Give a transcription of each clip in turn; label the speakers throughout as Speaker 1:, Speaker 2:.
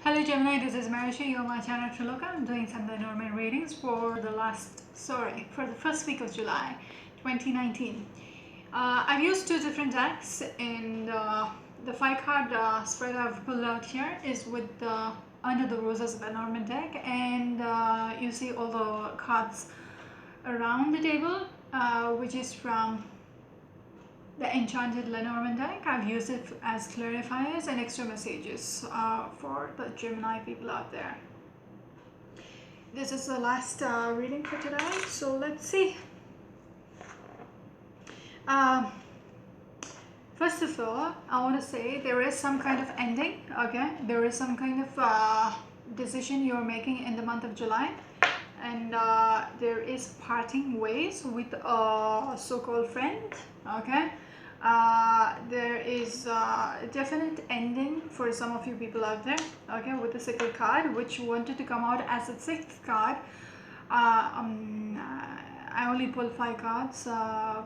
Speaker 1: Hello Gemini, this is Marishi. You're my channel to look. I'm doing some Lenormand readings for the first week of July 2019. I've used two different decks, and the 5 card spread I've pulled out here is with the Under the Roses Lenormand deck, and you see all the cards around the table, which is from the Enchanted Lenormand deck. I've used it as clarifiers and extra messages for the Gemini people out there. This is the last reading for today, so let's see. First of all, I want to say there is some kind of ending, okay? There is some kind of decision you're making in the month of July, and there is parting ways with a so-called friend, okay? There is a definite ending for some of you people out there, okay, with the second card, which wanted to come out as a sixth card. I only pulled 5 cards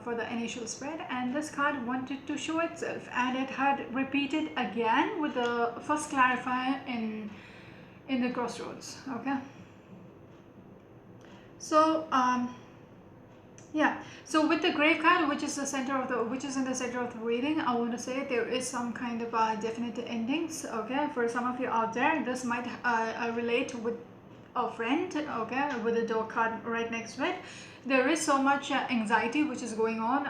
Speaker 1: for the initial spread, and this card wanted to show itself, and it had repeated again with the first clarifier in the crossroads, okay? So yeah, so with the grave card, which is in the center of the reading, I want to say there is some kind of definite endings, okay? For some of you out there, this might relate with a friend, okay, with the dog card right next to it. There is so much anxiety which is going on,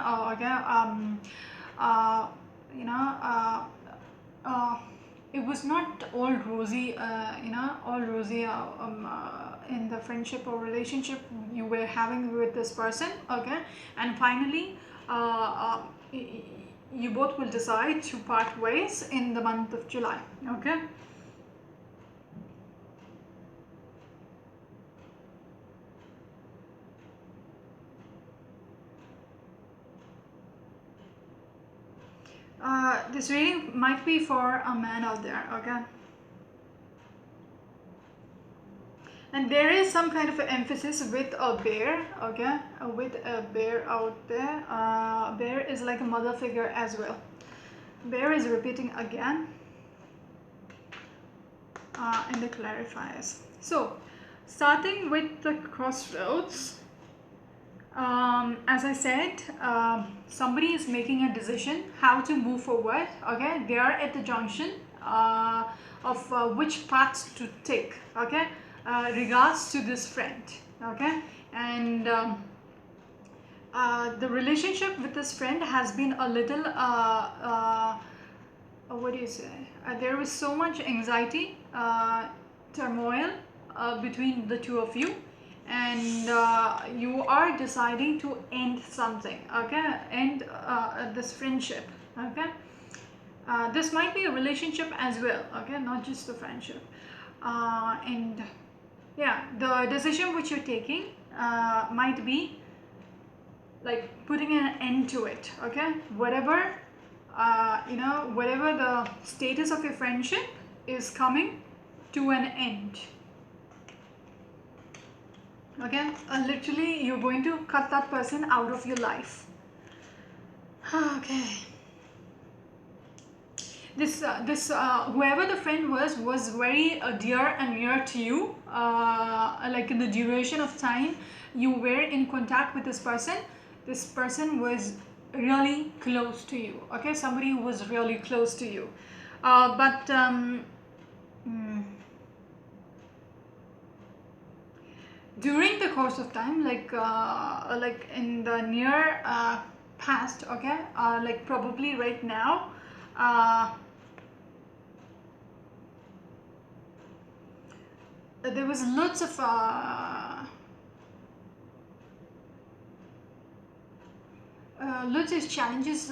Speaker 1: it was not all rosy, in the friendship or relationship you were having with this person, okay? And finally, you both will decide to part ways in the month of July, okay? This reading might be for a man out there, okay? And there is some kind of emphasis with a bear, okay? With a bear out there. Bear is like a mother figure as well. Bear is repeating again in the clarifiers. So, starting with the crossroads, as I said, somebody is making a decision how to move forward, okay? They are at the junction of which path to take, okay? Regards to this friend, okay? And the relationship with this friend has been a little what do you say, there is so much anxiety, turmoil between the two of you, and you are deciding to end something, okay? End this friendship, okay? This might be a relationship as well, okay? Not just a friendship. And yeah, the decision which you're taking might be like putting an end to it, okay? Whatever whatever the status of your friendship is coming to an end, okay? Literally, you're going to cut that person out of your life. Okay. This whoever the friend was very dear and near to you, like in the duration of time you were in contact with this person was really close to you, okay? Somebody who was really close to you, but during the course of time, like in the near past, okay, like probably right now, there was lots of challenges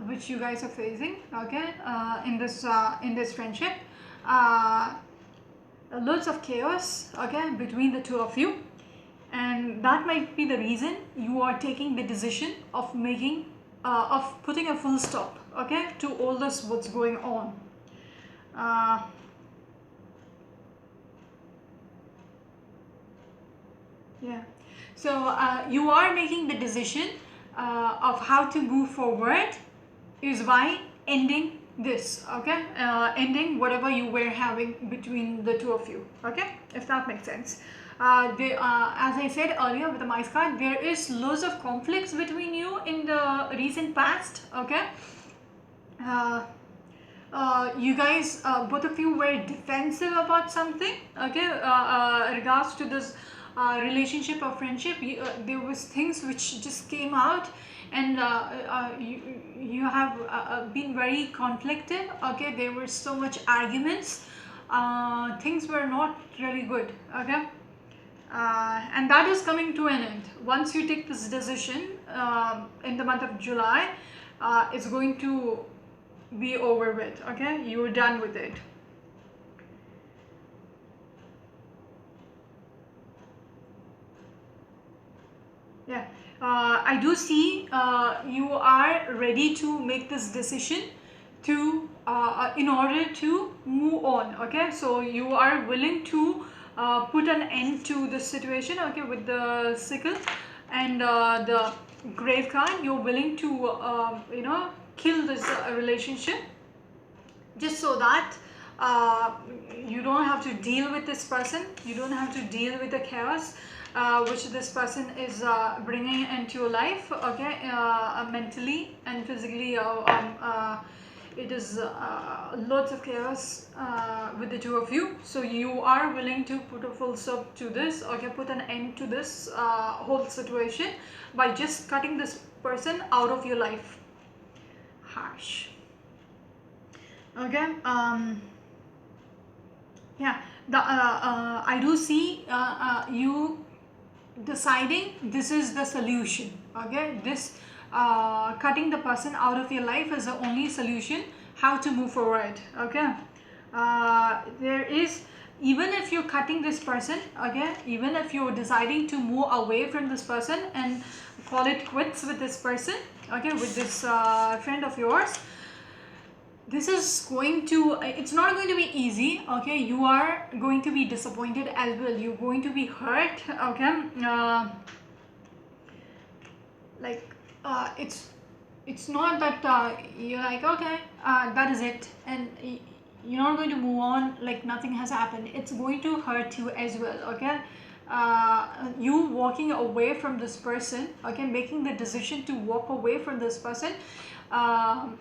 Speaker 1: which you guys are facing, okay, in this friendship. Lots of chaos, okay, between the two of you, and that might be the reason you are taking the decision of making of putting a full stop, okay, to all this what's going on. Yeah, so you are making the decision of how to move forward is by ending this, okay, ending whatever you were having between the two of you, okay, if that makes sense. As I said earlier with the mice card, there is loads of conflicts between you in the recent past, okay. uh, you guys, both of you were defensive about something, okay, regards to this relationship or friendship. There was things which just came out, and you have been very conflicted, okay. There were so much arguments, things were not really good, okay. And that is coming to an end. Once you take this decision in the month of July, it's going to be over with, okay. You're done with it. Yeah, I do see you are ready to make this decision to in order to move on, okay. So you are willing to put an end to the situation, okay, with the sickle and the grave card. You're willing to kill this relationship, just so that uh, you don't have to deal with this person, you don't have to deal with the chaos which this person is bringing into your life, okay, mentally and physically. It is lots of chaos with the two of you, so you are willing to put a full stop to this, okay, put an end to this whole situation by just cutting this person out of your life. Harsh. Okay. Yeah, I do see you deciding this is the solution, okay. This cutting the person out of your life is the only solution how to move forward, okay. There is, even if you're cutting this person, okay, even if you're deciding to move away from this person and call it quits with this person, okay, with this friend of yours, this is going to, it's not going to be easy, okay. You are going to be disappointed as well, you're going to be hurt, okay. Like it's not that you're like, okay, that is it, and you're not going to move on like nothing has happened. It's going to hurt you as well, okay. You walking away from this person, okay, making the decision to walk away from this person, um,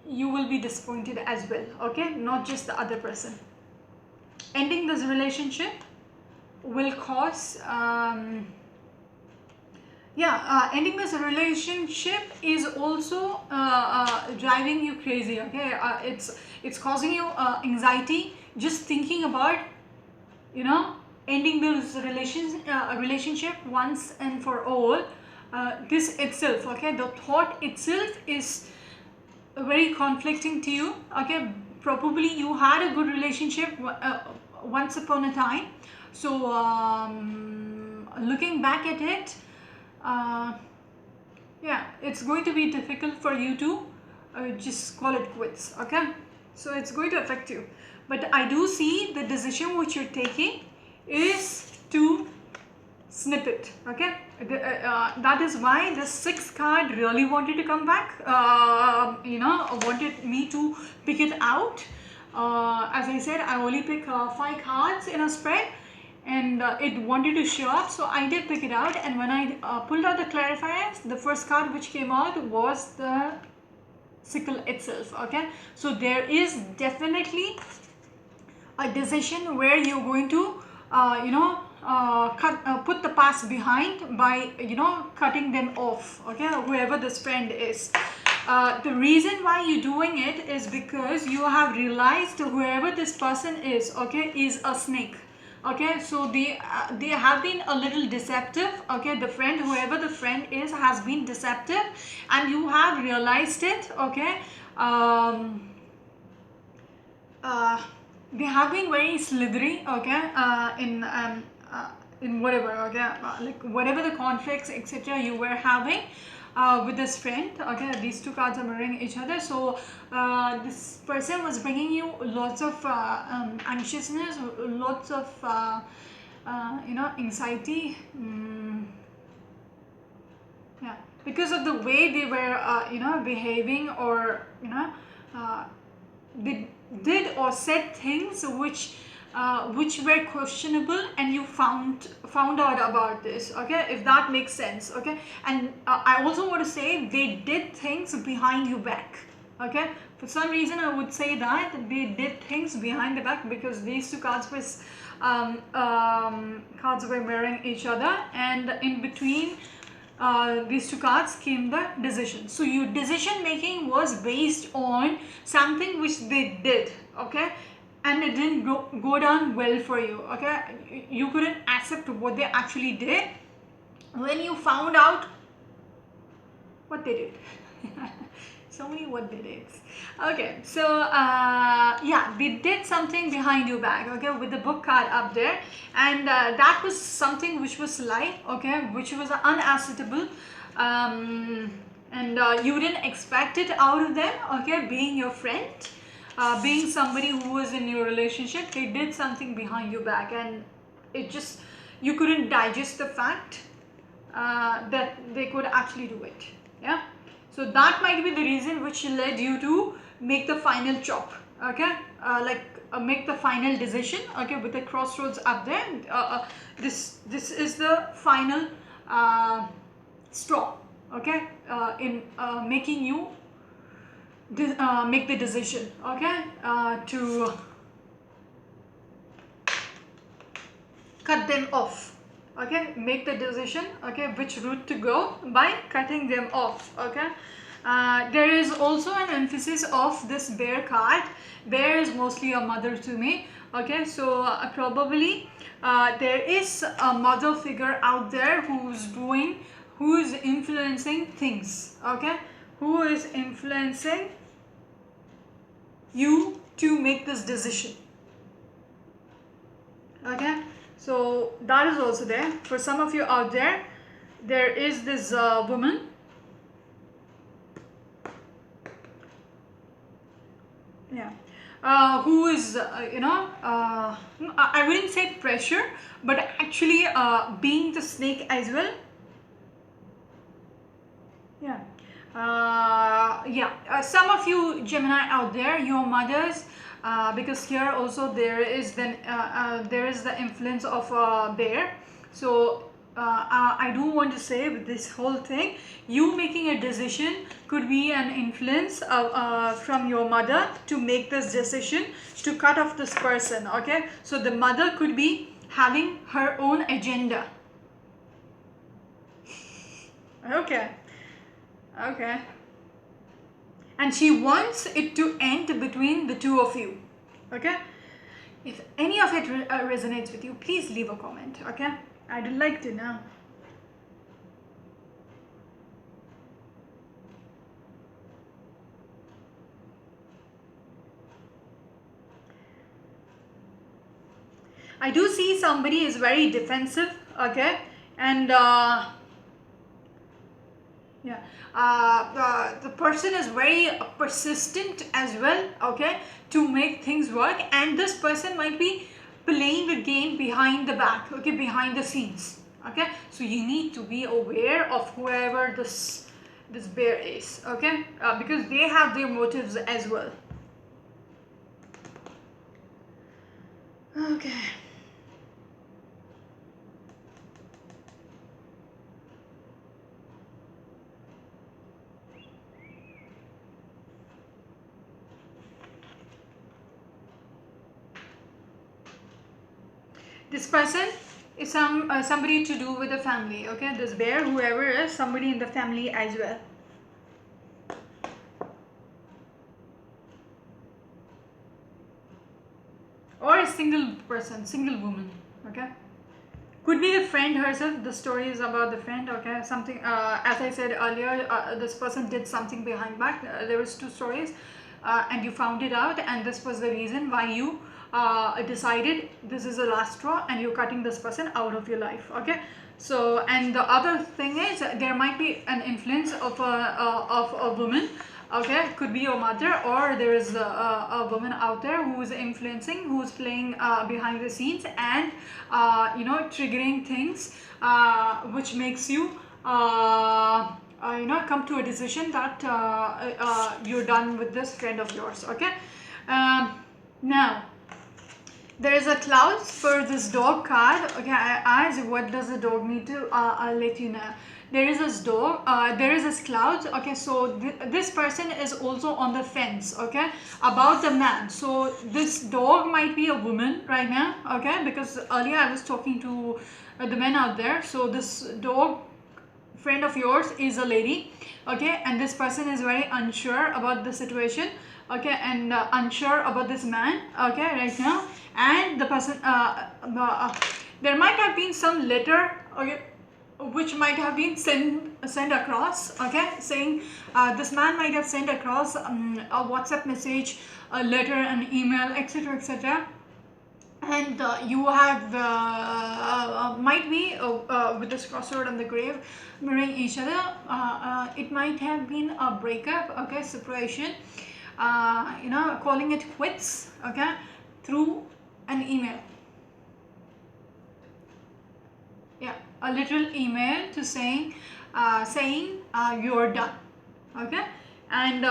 Speaker 1: you will be disappointed as well, okay, not just the other person. Ending this relationship will cause ending this relationship is also driving you crazy, okay. It's causing you anxiety just thinking about, you know, ending this relationship once and for all. This itself, okay, the thought itself is very conflicting to you, okay. Probably you had a good relationship once upon a time, so looking back at it, uh, yeah, it's going to be difficult for you to just call it quits, okay. So it's going to affect you, but I do see the decision which you're taking is to snip it, okay. That is why the sixth card really wanted to come back, wanted me to pick it out. As I said, I only pick 5 cards in a spread, and it wanted to show up, so I did pick it out. And when I pulled out the clarifiers, the first card which came out was the sickle itself, okay. So there is definitely a decision where you're going to put the past behind by cutting them off, okay, whoever this friend is. The reason why you're doing it is because you have realized whoever this person is, okay, is a snake, okay. So they have been a little deceptive, okay. The friend, whoever the friend is, has been deceptive, and you have realized it, okay. Uh, they have been very slithery, okay, in whatever, okay, like whatever the conflicts etc you were having with this friend, okay. These two cards are mirroring each other, so this person was bringing you lots of anxiousness, lots of anxiety, yeah. because of the way they were behaving, or they did or said things which were questionable, and you found out about this, okay, if that makes sense, okay. And I also want to say they did things behind your back, okay. For some reason I would say that they did things behind the back, because these two cards was cards were mirroring each other, and in between these two cards came the decision. So your decision making was based on something which they did, okay, and it didn't go down well for you, okay. You couldn't accept what they actually did when you found out what they did. So many what they did. Okay, so yeah, they did something behind your back, okay, with the book card up there, and that was something which was light, okay, which was unacceptable, and you didn't expect it out of them, okay, being your friend, being somebody who was in your relationship. They did something behind your back, and it just, you couldn't digest the fact that they could actually do it, yeah. So that might be the reason which led you to make the final chop, okay, make the final decision, okay, with the crossroads up there. This is the final straw, okay, in making you make the decision, okay, to cut them off, okay, make the decision, okay, which route to go by cutting them off, okay. There is also an emphasis of this bear card. Bear is mostly a mother to me, okay. So probably there is a mother figure out there who is influencing things, okay, who is influencing you to make this decision, okay. So that is also there for some of you out there. There is this woman, yeah, who is I wouldn't say pressure, but actually being the snake as well, yeah. Some of you Gemini out there, your mothers, because here also there is the influence of bear. So I do want to say with this whole thing, you making a decision could be an influence from your mother to make this decision to cut off this person, okay. So the mother could be having her own agenda, okay. Okay. And she wants it to end between the two of you. Okay. If any of it resonates with you, please leave a comment. Okay. I'd like to know. I do see somebody is very defensive. Okay. And yeah, the person is very persistent as well, okay, to make things work, and this person might be playing the game behind the back, okay, behind the scenes, okay. So you need to be aware of whoever this bear is, okay, because they have their motives as well. Okay. This person is somebody to do with the family, okay. This bear, whoever is, somebody in the family as well. Or a single person, single woman, okay. Could be the friend herself. The story is about the friend, okay. Something, as I said earlier, this person did something behind back. There was two stories, and you found it out, and this was the reason why you decided this is the last straw, and you're cutting this person out of your life, okay. So, and the other thing is, there might be an influence of a woman, okay. Could be your mother, or there is a woman out there who is influencing, who's playing behind the scenes, and triggering things which makes you come to a decision that you're done with this friend of yours. Okay. Now there is a clouds for this dog card. Okay, I asked what does the dog need to, I'll let you know. There is this dog, there is this clouds. Okay, so this person is also on the fence. Okay, about the man. So this dog might be a woman right now. Okay, because earlier I was talking to the men out there. So this dog friend of yours is a lady. Okay, and this person is very unsure about the situation. Okay, and unsure about this man. Okay, right now, and the person there might have been some letter. Okay, which might have been sent across. Okay, saying this man might have sent across a WhatsApp message, a letter, an email, etc., etc., and you have might be with this crossroad and the grave mirroring each other. It might have been a breakup. Okay, separation. Calling it quits. Okay, through an email. Yeah, a little email to saying you're done. Okay, and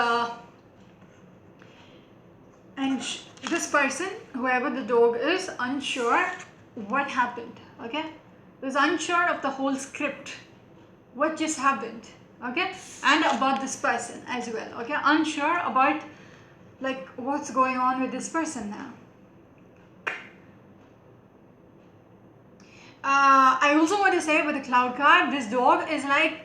Speaker 1: this person, whoever the dog is, unsure what happened. Okay, was unsure of the whole script, what just happened. Okay, and about this person as well. Okay, unsure about like what's going on with this person now. I also want to say with the cloud card, this dog is like,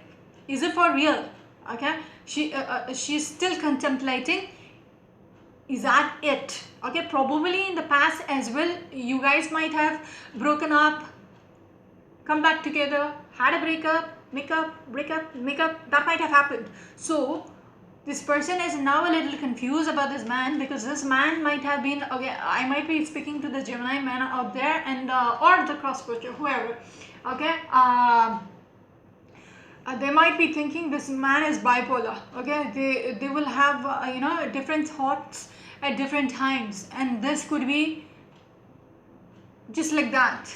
Speaker 1: is it for real? Okay, she's still contemplating. Is that it? Okay, probably in the past as well, you guys might have broken up, come back together, had a breakup, make up, break up, make up. That might have happened. So this person is now a little confused about this man, because this man might have been, okay, I might be speaking to the Gemini man out there, and or the cross watcher, whoever. Okay, they might be thinking this man is bipolar. Okay, they will have different thoughts at different times, and this could be just like that.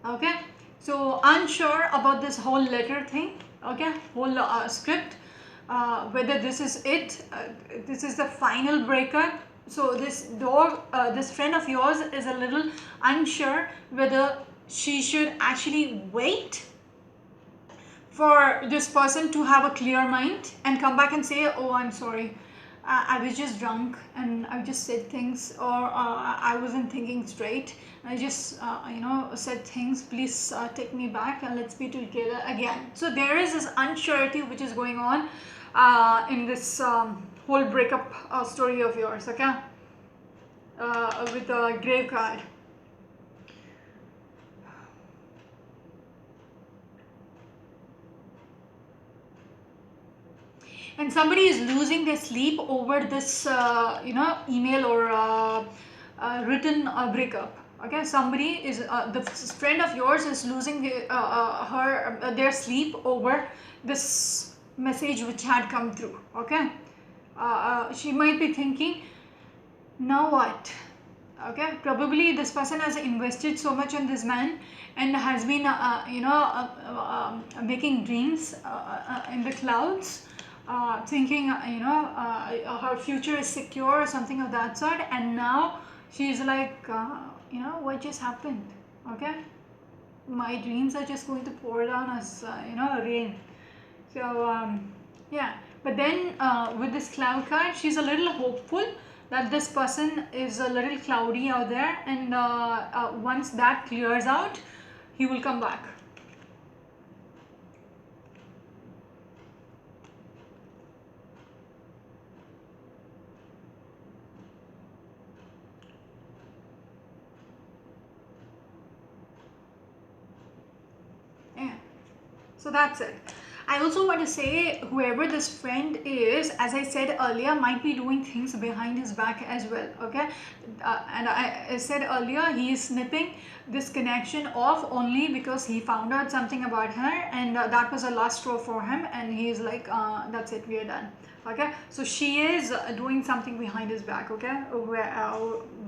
Speaker 1: Okay, so unsure about this whole letter thing. Okay, whole script, whether this is it, this is the final breakup. So this dog, this friend of yours is a little unsure whether she should actually wait for this person to have a clear mind and come back and say, oh, I'm sorry, I was just drunk and I just said things, or I wasn't thinking straight, I just said things, please take me back and let's be together again. So there is this unsurety which is going on in this whole breakup story of yours. Okay, with the grave card. And somebody is losing their sleep over this email or written breakup. Okay, somebody is the friend of yours is losing their sleep over this message which had come through. Okay, she might be thinking, now what? Okay, probably this person has invested so much in this man and has been making dreams in the clouds, thinking her future is secure or something of that sort, and now she's like, what just happened? Okay, my dreams are just going to pour down as rain. So yeah, but then with this cloud card, she's a little hopeful that this person is a little cloudy out there, and once that clears out, he will come back. Yeah, so that's it. I also want to say, whoever this friend is, as I said earlier, might be doing things behind his back as well. Okay, and I said earlier, he is snipping this connection off only because he found out something about her, and that was a last straw for him, and he is like, that's it, we are done. Okay, so she is doing something behind his back. Okay,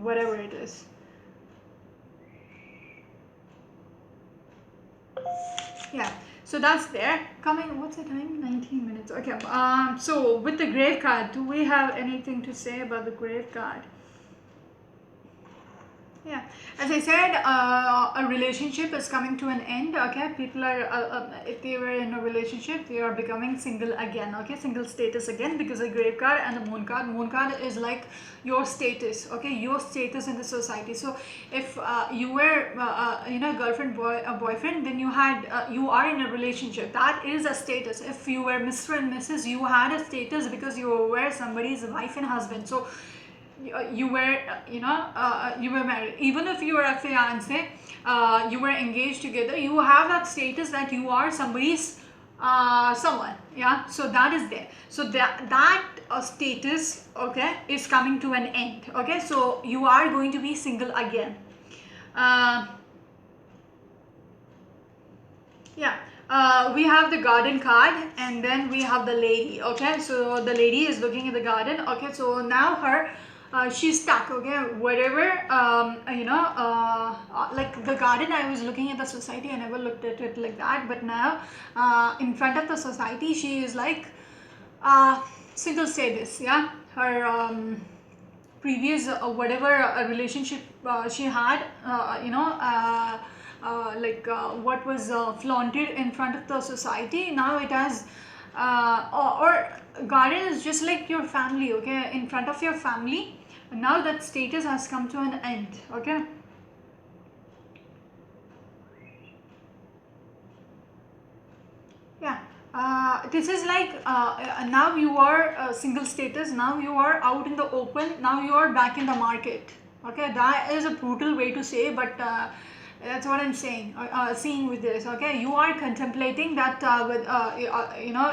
Speaker 1: whatever it is. Yeah. So that's there. Coming, what's the time? 19 minutes. Okay. So with the grave card, do we have anything to say about the grave card? Yeah, as I said, a relationship is coming to an end. Okay, people are, if they were in a relationship, they are becoming single again. Okay, single status again, because the grave card and the moon card. Moon card is like your status. Okay, your status in the society. So if you were, girlfriend, boyfriend, then you are in a relationship. That is a status. If you were Mr. and Mrs., you had a status because you were somebody's wife and husband. So you were you were married. Even if you were a fiance, you were engaged together, you have that status that you are somebody's someone. Yeah, so that is there. So that status, okay, is coming to an end. Okay, so you are going to be single again. uh, yeah, we have the garden card, and then we have the lady. Okay, so the lady is looking at the garden. Okay, so now she's stuck. Okay, whatever, like the garden, I was looking at the society, I never looked at it like that, but now in front of the society, she is like single status. Yeah, her previous whatever relationship she had, what was flaunted in front of the society, now it has or garden is just like your family. Okay, in front of your family, now that status has come to an end. Okay, yeah, this is like now you are single status, now you are out in the open, now you are back in the market. Okay, that is a brutal way to say, but that's what I'm saying, seeing with this. Okay, you are contemplating that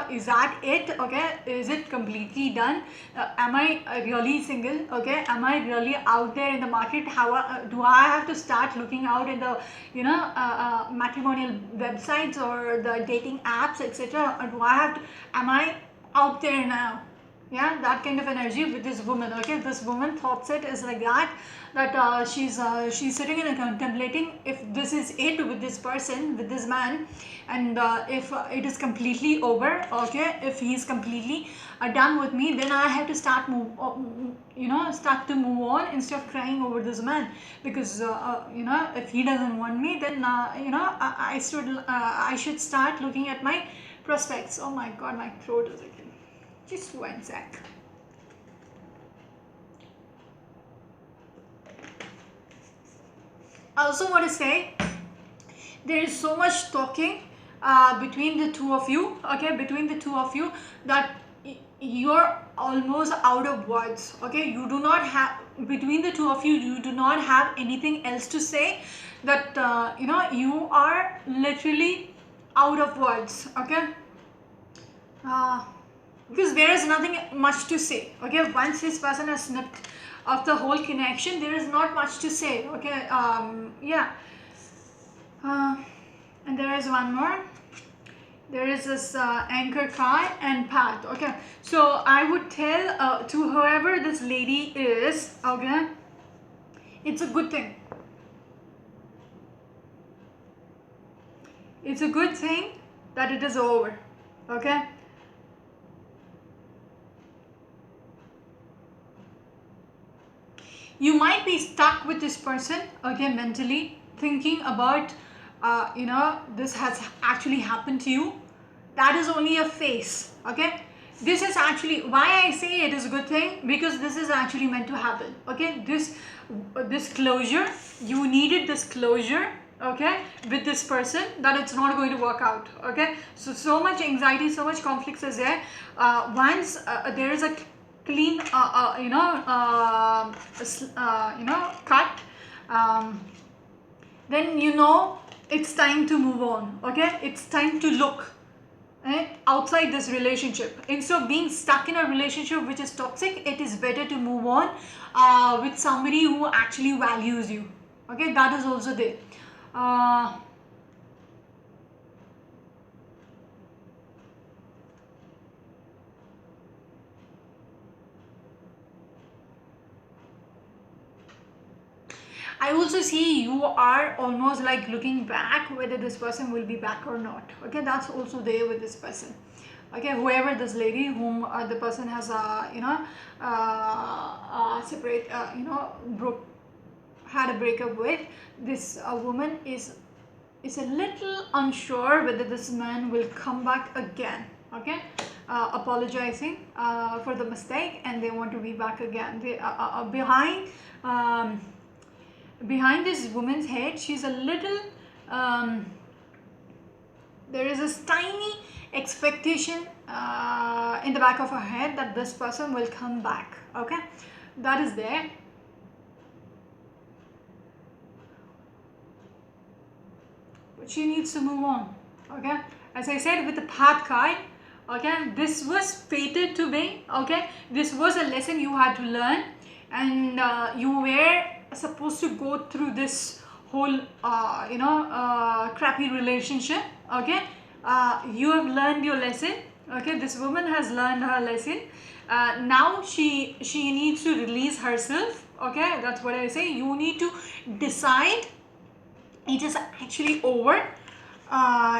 Speaker 1: is that it? Okay, is it completely done? Am I really single? Okay, am I really out there in the market? How do I have to start looking out in the matrimonial websites or the dating apps, etc.? Or do I have to, am I out there now? Yeah, that kind of energy with this woman. Okay, this woman thought set is like that, that she's sitting and contemplating if this is it with this person, with this man, and if it is completely over. Okay, if he's completely done with me, then I have to start start to move on instead of crying over this man, because if he doesn't want me, then I should start looking at my prospects. Oh my god, my throat is again. Just one sec. I also want to say there is so much talking between the two of you. Okay, between the two of you, that you're almost out of words. Okay, you do not have, between the two of you, you do not have anything else to say. That you are literally out of words. Okay, uh, because there is nothing much to say. Okay, once this person has snipped of the whole connection, there is not much to say. Okay, yeah. uh, and there is one more. There is this anchor card and path. Okay, so I would tell to whoever this lady is, okay, it's a good thing. It's a good thing that it is over. Okay, you might be stuck with this person. Okay, mentally thinking about this has actually happened to you. That is only a phase. Okay, this is actually why I say it is a good thing, because this is actually meant to happen. Okay, this closure, you needed this closure. Okay, with this person, that it's not going to work out. Okay, so much anxiety, so much conflicts is there. Once there is a clean cut, then it's time to move on. Okay, it's time to look outside this relationship. Instead of being stuck in a relationship which is toxic, it is better to move on with somebody who actually values you. Okay, that is also there. uh, I also see you are almost like looking back whether this person will be back or not. Okay, that's also there with this person. Okay, whoever this lady whom the person has separate broke had a breakup with, this woman is a little unsure whether this man will come back again. Okay, apologizing for the mistake, and they want to be back again. They behind this woman's head, she's a little there is this tiny expectation in the back of her head that this person will come back. Okay, that is there. But she needs to move on. Okay, as I said with the path card, okay, this was fated to be. Okay, this was a lesson you had to learn, and you were supposed to go through this whole crappy relationship. Okay, you have learned your lesson. Okay, this woman has learned her lesson. Now she needs to release herself. Okay, that's what I say. You need to decide it is actually over.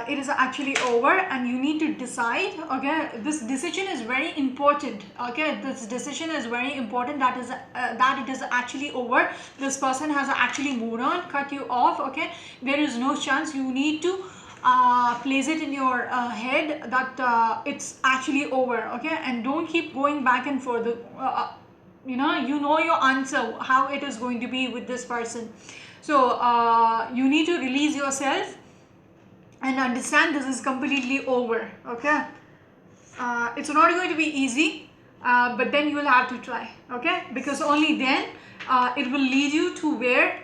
Speaker 1: It is actually over, and you need to decide. Okay, this decision is very important. Okay, this decision is very important, that is that it is actually over. This person has actually moved on, cut you off. Okay, there is no chance. You need to place it in your head that it's actually over. Okay, and don't keep going back and forth. You know your answer, how it is going to be with this person. So you need to release yourself and understand this is completely over. Okay, it's not going to be easy, but then you will have to try. Okay, because only then it will lead you to where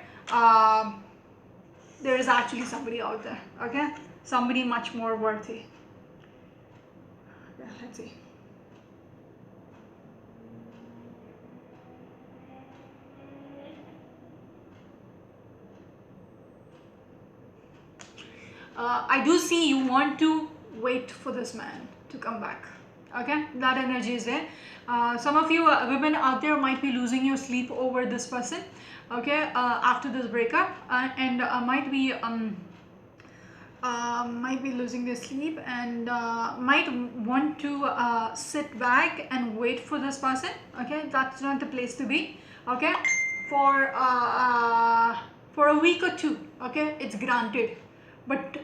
Speaker 1: there is actually somebody out there. Okay, somebody much more worthy. Yeah, let's see. I do see you want to wait for this man to come back. Okay, that energy is there. Some of you women out there might be losing your sleep over this person. Okay, after this breakup, and might be losing their sleep, and might want to sit back and wait for this person. Okay, that's not the place to be. Okay, for a week or two. Okay, it's granted, but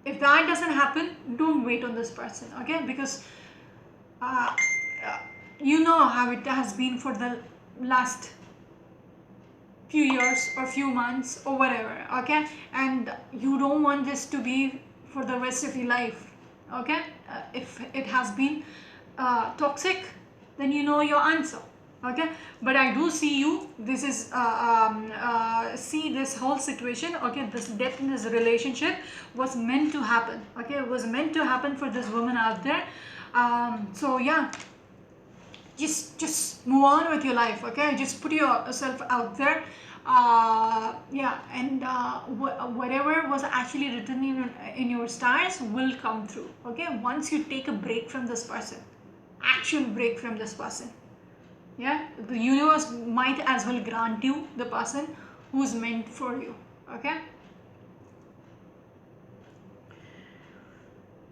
Speaker 1: if that doesn't happen, don't wait on this person. Okay, because you know how it has been for the last few years or few months or whatever. Okay, and you don't want this to be for the rest of your life. Okay, if it has been toxic, then you know your answer. Okay, but I do see you, this is see this whole situation. Okay, this depth in this relationship was meant to happen. Okay, it was meant to happen for this woman out there. So yeah, just move on with your life. Okay, just put yourself out there. Yeah, and whatever was actually written in your stars will come through. Okay, once you take a break from this person, actual break from this person. Yeah, the universe might as well grant you the person who's meant for you. Okay,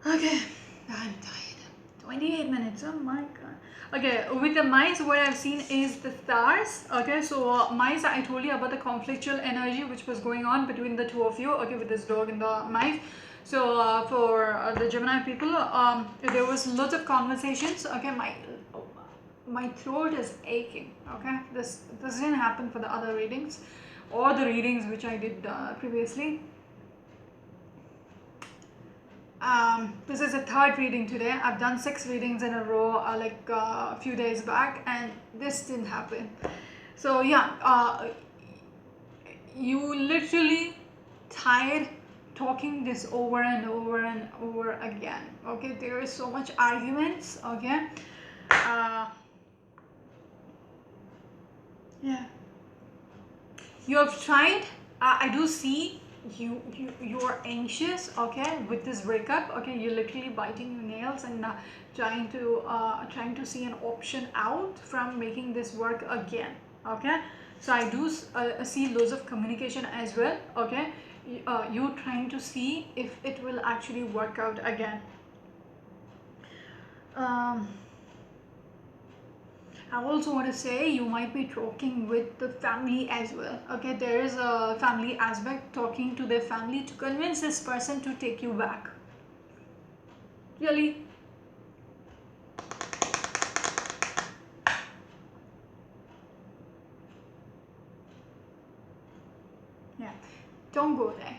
Speaker 1: okay, I'm tired. 28 minutes, oh my god. Okay, with the mice, what I've seen is the stars. Okay, so mice, I told you about the conflictual energy which was going on between the two of you. Okay, with this dog and the mice. So for the Gemini people, there was lots of conversations. Okay, my throat is aching. Okay, this didn't happen for the other readings or the readings which I did previously. This is a third reading today. I've done 6 readings in a row a few days back, and this didn't happen. So yeah, you literally tired talking this over and over and over again. Okay, there is so much arguments. Okay, yeah, you have tried. I do see you're anxious. Okay, with this breakup. Okay, you're literally biting your nails and trying to see an option out from making this work again. Okay, So I do see loads of communication as well. Okay, you're trying to see if it will actually work out again. um, I also want to say you might be talking with the family as well. Okay, there is a family aspect, talking to their family to convince this person to take you back. Really? Yeah. Don't go there.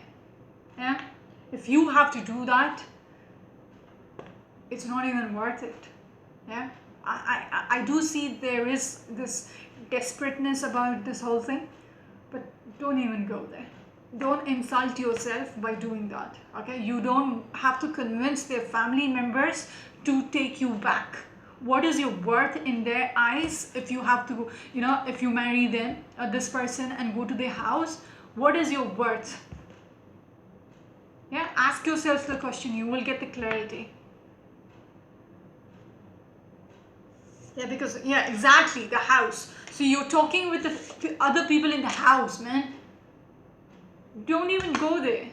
Speaker 1: Yeah. If you have to do that, it's not even worth it. Yeah. I do see there is this desperateness about this whole thing, but don't even go there. Don't insult yourself by doing that. Okay, you don't have to convince their family members to take you back. What is your worth in their eyes if you have to, if you marry them, this person, and go to their house? What is your worth? Yeah, ask yourself the question, you will get the clarity. Yeah, because, yeah, exactly, the house. So you're talking with the other people in the house, man. Don't even go there.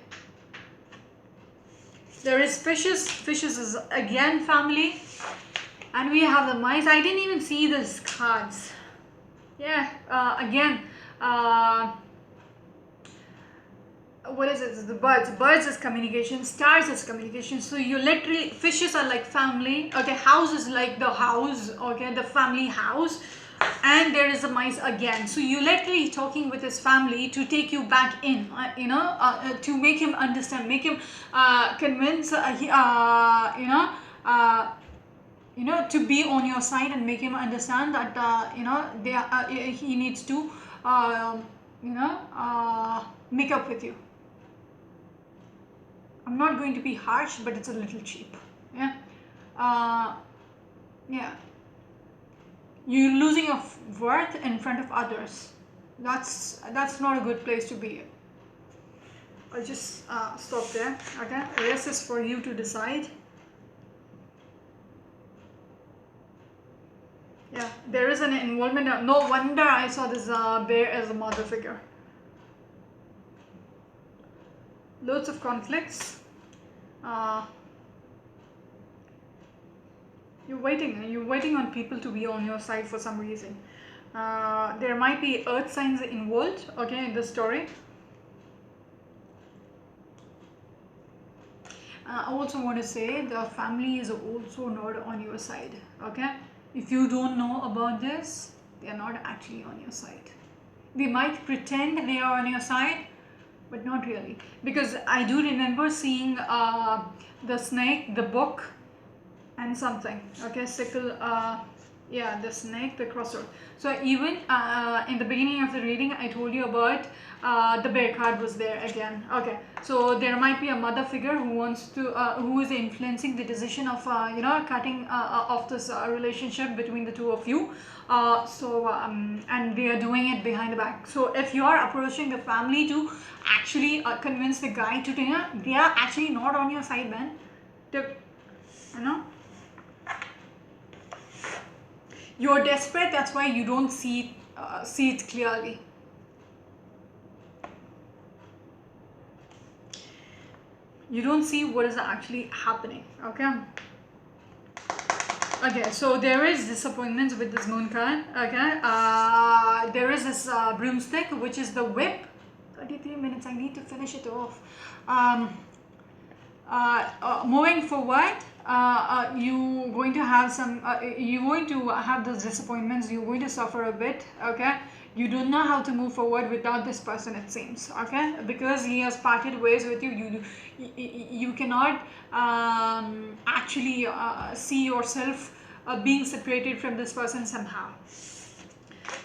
Speaker 1: There is fishes. Fishes is again family. And we have the mice. I didn't even see these cards. Yeah, again, what is it? The birds. Birds is communication. Stars is communication. So you literally, fishes are like family. Okay, house is like the house. Okay, the family house. And there is a mice again. So you literally talking with his family to take you back in. To make him understand, make him convince. To be on your side and make him understand that he needs to make up with you. I'm not going to be harsh, but it's a little cheap. Yeah. Yeah. You're losing your worth in front of others. That's not a good place to be. I'll just stop there. Okay. The rest is for you to decide. Yeah, there is an involvement. No wonder I saw this bear as a mother figure. Loads of conflicts. You're waiting on people to be on your side for some reason. There might be earth signs involved, okay, in this story. I also want to say the family is also not on your side, okay? If you don't know about this, they are not actually on your side. They might pretend they are on your side, but not really. Because I do remember seeing the snake, the book, and something. Okay, sickle. Yeah, the snake, the crossroad. So even in the beginning of the reading, I told you about the bear card was there again. Okay, so there might be a mother figure who wants to, who is influencing the decision of cutting off this relationship between the two of you. And they are doing it behind the back. So if you are approaching the family to actually convince the guy to dinner, they are actually not on your side, man. You're desperate, that's why you don't see it clearly. You don't see what is actually happening. Okay. Okay, so there is disappointments with this moon card. Okay, there is this broomstick, which is the whip. 33 minutes. I need to finish it off. Moving forward, you're going to have those disappointments. You're going to suffer a bit. Okay, you don't know how to move forward without this person, it seems. Okay, because he has parted ways with you. You cannot actually see yourself being separated from this person somehow.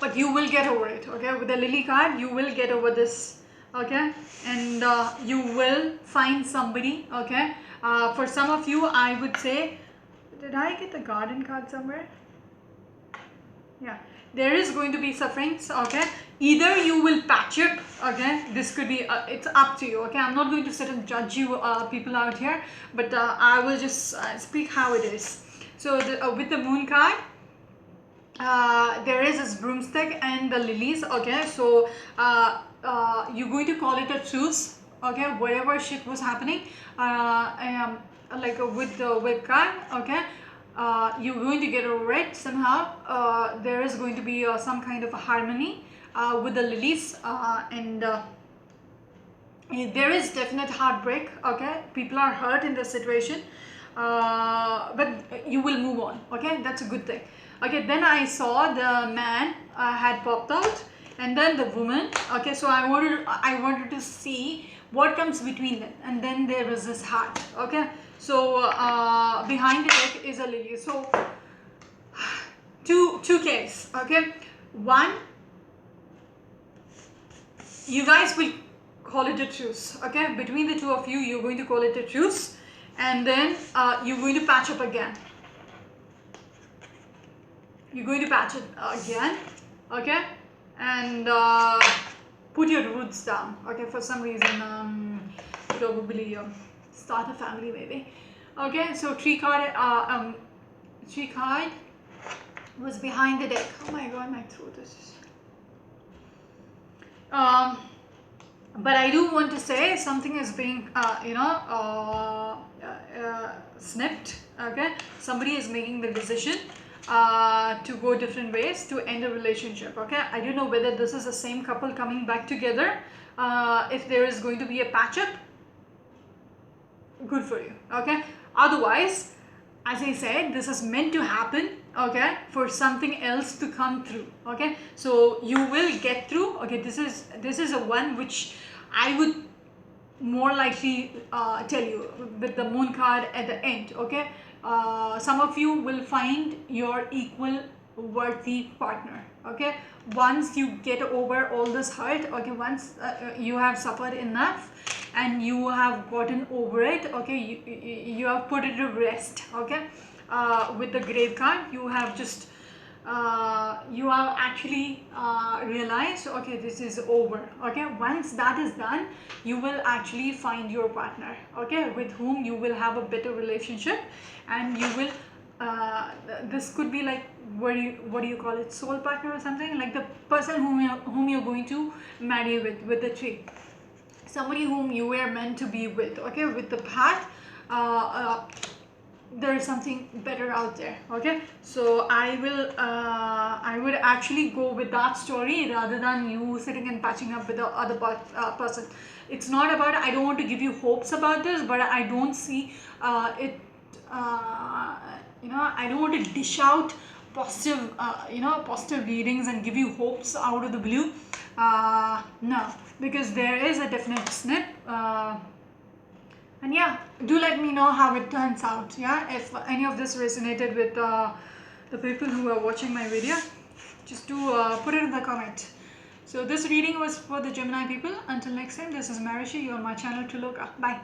Speaker 1: But you will get over it. Okay, with the lily card, you will get over this. Okay, and you will find somebody. Okay, for some of you, I would say, did I get the garden card somewhere? Yeah, there is going to be sufferings. Okay, either you will patch up. Okay, this could be it's up to you. Okay, I'm not going to sit and judge you people out here, but I will just speak how it is. So with the moon card, there is this broomstick and the lilies. Okay, so you're going to call it a truce. Okay, whatever shit was happening, like with the web card. Okay, you're going to get over it somehow. There is going to be some kind of a harmony with the lilies, and there is definite heartbreak. Okay, people are hurt in this situation, but you will move on. Okay, that's a good thing. Okay, then I saw the man had popped out, and then the woman. Okay, so I wanted to see what comes between them, and then there was this heart. Okay, so behind the deck is a lily. So two cases. Okay, one, you guys will call it a truce. Okay, between the two of you, you're going to call it a truce, and then you're going to patch up again. You're going to patch it again. Okay, and put your roots down. Okay, for some reason, probably start a family maybe. Okay, so tree card was behind the deck. Oh my god, my throat is just... but I do want to say something is being snipped. Okay, somebody is making the decision to go different ways to end a relationship. Okay, I don't know whether this is the same couple coming back together. If there is going to be a patch up, good for you. Okay, otherwise, as I said, this is meant to happen. Okay, for something else to come through. Okay, so you will get through. Okay, this is a one which I would more likely tell you with the moon card at the end. Okay, some of you will find your equal worthy partner. Okay, once you get over all this hurt. Okay, once you have suffered enough and you have gotten over it. Okay, you have put it to rest. Okay, with the grave card, you have just you have actually realized, okay, this is over. Okay, once that is done, you will actually find your partner. Okay, with whom you will have a better relationship, and you will this could be like, what do you call it, soul partner or something, like the person whom you're going to marry with the tree, somebody whom you were meant to be with. Okay, with the path, there is something better out there. Okay, so I would actually go with that story rather than you sitting and patching up with the other person. It's not about, I don't want to give you hopes about this, but I don't see it I don't want to dish out positive positive readings and give you hopes out of the blue. No, because there is a definite snip. And yeah, do let me know how it turns out. Yeah, if any of this resonated with the people who are watching my video, just do put it in the comment. So this reading was for the Gemini people. Until next time, this is Marishi. You're on my channel to look up. Bye.